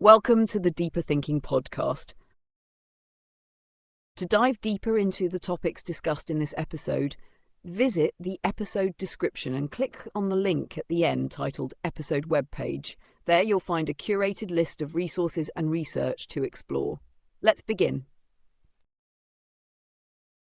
Welcome to the Deeper Thinking podcast. To dive deeper into the topics discussed in this episode, visit the episode description and click on the link at the end titled Episode Webpage. There you'll find a curated list of resources and research to explore. Let's begin.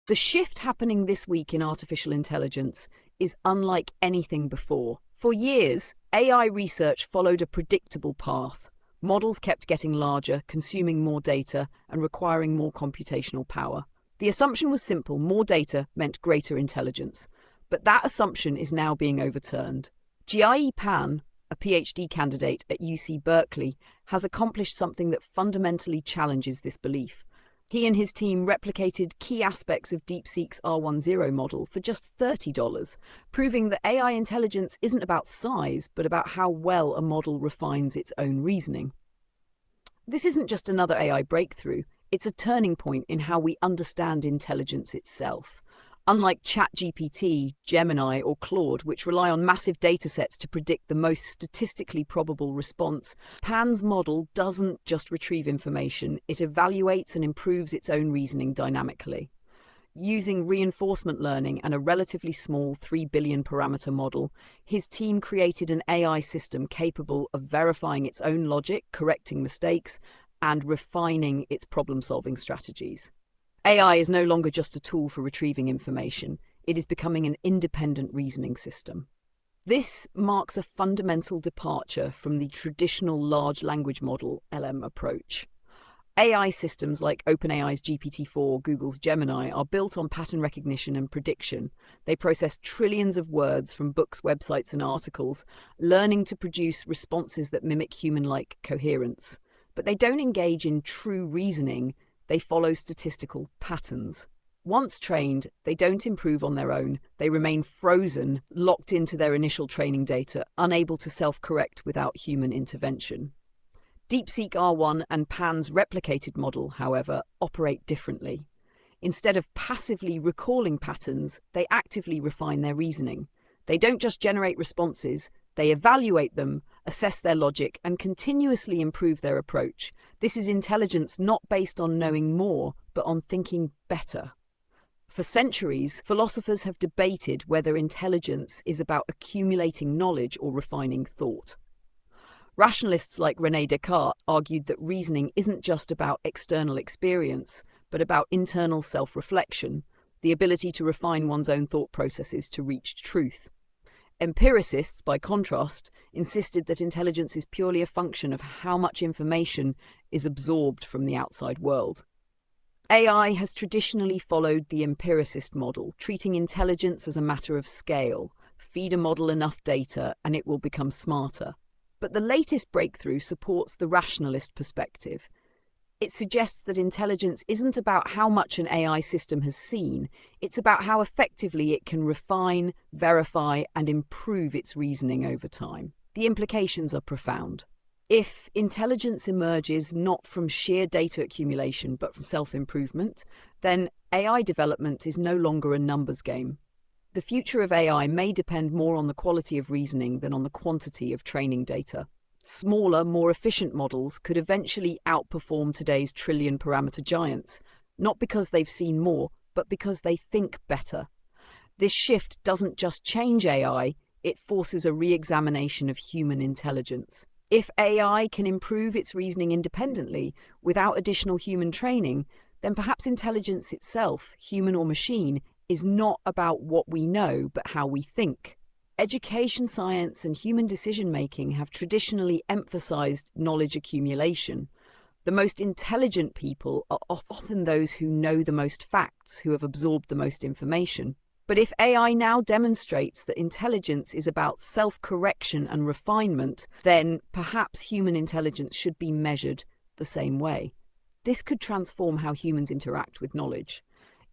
The shift happening this week in artificial intelligence is unlike anything before. For years, AI research followed a predictable path. Models kept getting larger, consuming more data, and requiring more computational power. The assumption was simple: more data meant greater intelligence. But that assumption is now being overturned. Jiayi Pan, a PhD candidate at UC Berkeley, has accomplished something that fundamentally challenges this belief. He and his team replicated key aspects of DeepSeek's R1 model for just $30, proving that AI intelligence isn't about size, but about how well a model refines its own reasoning. This isn't just another AI breakthrough, it's a turning point in how we understand intelligence itself. Unlike ChatGPT, Gemini, or Claude, which rely on massive datasets to predict the most statistically probable response, Pan's model doesn't just retrieve information, it evaluates and improves its own reasoning dynamically. Using reinforcement learning and a relatively small 3 billion parameter model, his team created an AI system capable of verifying its own logic, correcting mistakes, and refining its problem-solving strategies. AI is no longer just a tool for retrieving information, it is becoming an independent reasoning system. This marks a fundamental departure from the traditional large language model (LM) approach. AI systems like OpenAI's GPT-4, Google's Gemini, are built on pattern recognition and prediction. They process trillions of words from books, websites, and articles, learning to produce responses that mimic human-like coherence. But they don't engage in true reasoning. They follow statistical patterns. Once trained, they don't improve on their own. They remain frozen, locked into their initial training data, unable to self-correct without human intervention. DeepSeek R1 and Pan's replicated model, however, operate differently. Instead of passively recalling patterns, they actively refine their reasoning. They don't just generate responses, they evaluate them, assess their logic, and continuously improve their approach. This is intelligence not based on knowing more, but on thinking better. For centuries, philosophers have debated whether intelligence is about accumulating knowledge or refining thought. Rationalists like René Descartes argued that reasoning isn't just about external experience, but about internal self-reflection, the ability to refine one's own thought processes to reach truth. Empiricists, by contrast, insisted that intelligence is purely a function of how much information is absorbed from the outside world. AI has traditionally followed the empiricist model, treating intelligence as a matter of scale. Feed a model enough data and it will become smarter. But the latest breakthrough supports the rationalist perspective. It suggests that intelligence isn't about how much an AI system has seen, it's about how effectively it can refine, verify, and improve its reasoning over time. The implications are profound. If intelligence emerges not from sheer data accumulation but from self-improvement, then AI development is no longer a numbers game. The future of AI may depend more on the quality of reasoning than on the quantity of training data. Smaller, more efficient models could eventually outperform today's trillion-parameter giants, not because they've seen more, but because they think better. This shift doesn't just change AI, it forces a re-examination of human intelligence. If AI can improve its reasoning independently, without additional human training, then perhaps intelligence itself, human or machine, is not about what we know, but how we think. Education science and human decision-making have traditionally emphasized knowledge accumulation. The most intelligent people are often those who know the most facts, who have absorbed the most information. But if AI now demonstrates that intelligence is about self-correction and refinement, then perhaps human intelligence should be measured the same way. This could transform how humans interact with knowledge.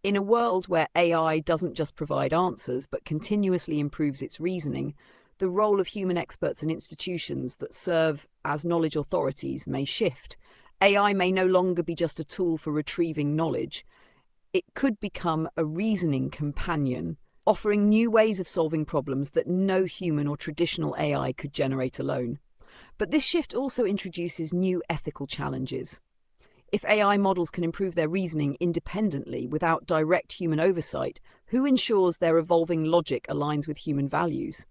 In a world where AI doesn't just provide answers but continuously improves its reasoning, the role of human experts and institutions that serve as knowledge authorities may shift. AI may no longer be just a tool for retrieving knowledge. It could become a reasoning companion, offering new ways of solving problems that no human or traditional AI could generate alone. But this shift also introduces new ethical challenges. If AI models can improve their reasoning independently without direct human oversight, who ensures their evolving logic aligns with human values?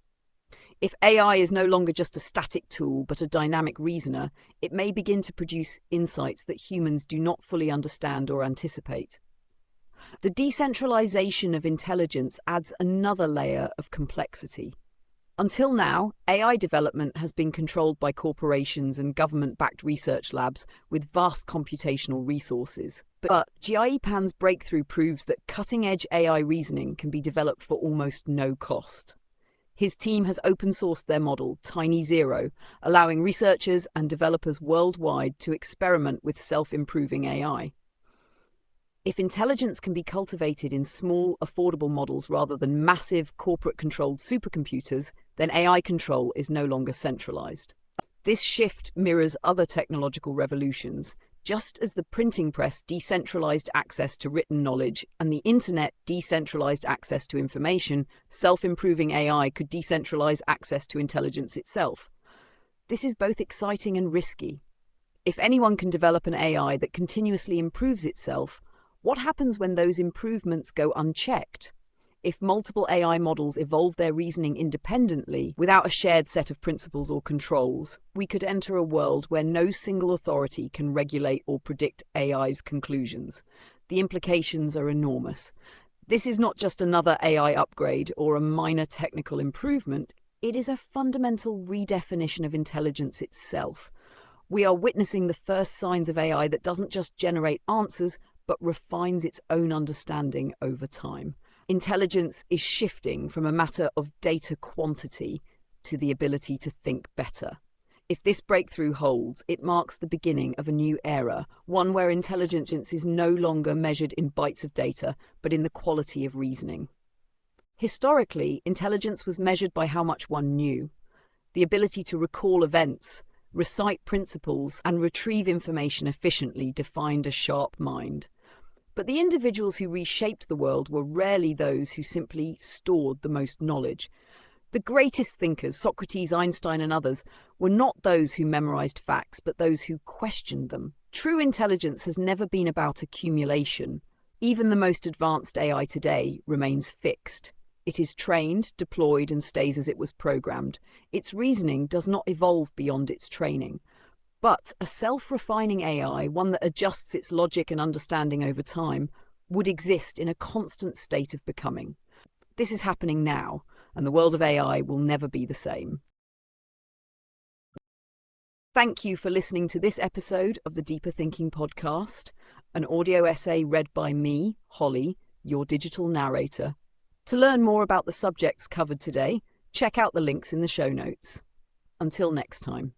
If AI is no longer just a static tool but a dynamic reasoner, it may begin to produce insights that humans do not fully understand or anticipate. The decentralization of intelligence adds another layer of complexity. Until now, AI development has been controlled by corporations and government-backed research labs with vast computational resources. But Jiayi Pan's breakthrough proves that cutting-edge AI reasoning can be developed for almost no cost. His team has open-sourced their model, TinyZero, allowing researchers and developers worldwide to experiment with self-improving AI. If intelligence can be cultivated in small, affordable models rather than massive, corporate-controlled supercomputers, then AI control is no longer centralized. This shift mirrors other technological revolutions. Just as the printing press decentralized access to written knowledge and the internet decentralized access to information, self-improving AI could decentralize access to intelligence itself. This is both exciting and risky. If anyone can develop an AI that continuously improves itself, what happens when those improvements go unchecked? If multiple AI models evolve their reasoning independently, without a shared set of principles or controls, we could enter a world where no single authority can regulate or predict AI's conclusions. The implications are enormous. This is not just another AI upgrade or a minor technical improvement, it is a fundamental redefinition of intelligence itself. We are witnessing the first signs of AI that doesn't just generate answers, but refines its own understanding over time. Intelligence is shifting from a matter of data quantity to the ability to think better. If this breakthrough holds, it marks the beginning of a new era, one where intelligence is no longer measured in bytes of data, but in the quality of reasoning. Historically, intelligence was measured by how much one knew. The ability to recall events, recite principles, and retrieve information efficiently defined a sharp mind. But the individuals who reshaped the world were rarely those who simply stored the most knowledge. The greatest thinkers, Socrates, Einstein, and others, were not those who memorized facts, but those who questioned them. True intelligence has never been about accumulation. Even the most advanced AI today remains fixed. It is trained, deployed, and stays as it was programmed. Its reasoning does not evolve beyond its training. But a self-refining AI, one that adjusts its logic and understanding over time, would exist in a constant state of becoming. This is happening now, and the world of AI will never be the same. Thank you for listening to this episode of the Deeper Thinking podcast, an audio essay read by me, Holly, your digital narrator. To learn more about the subjects covered today, check out the links in the show notes. Until next time.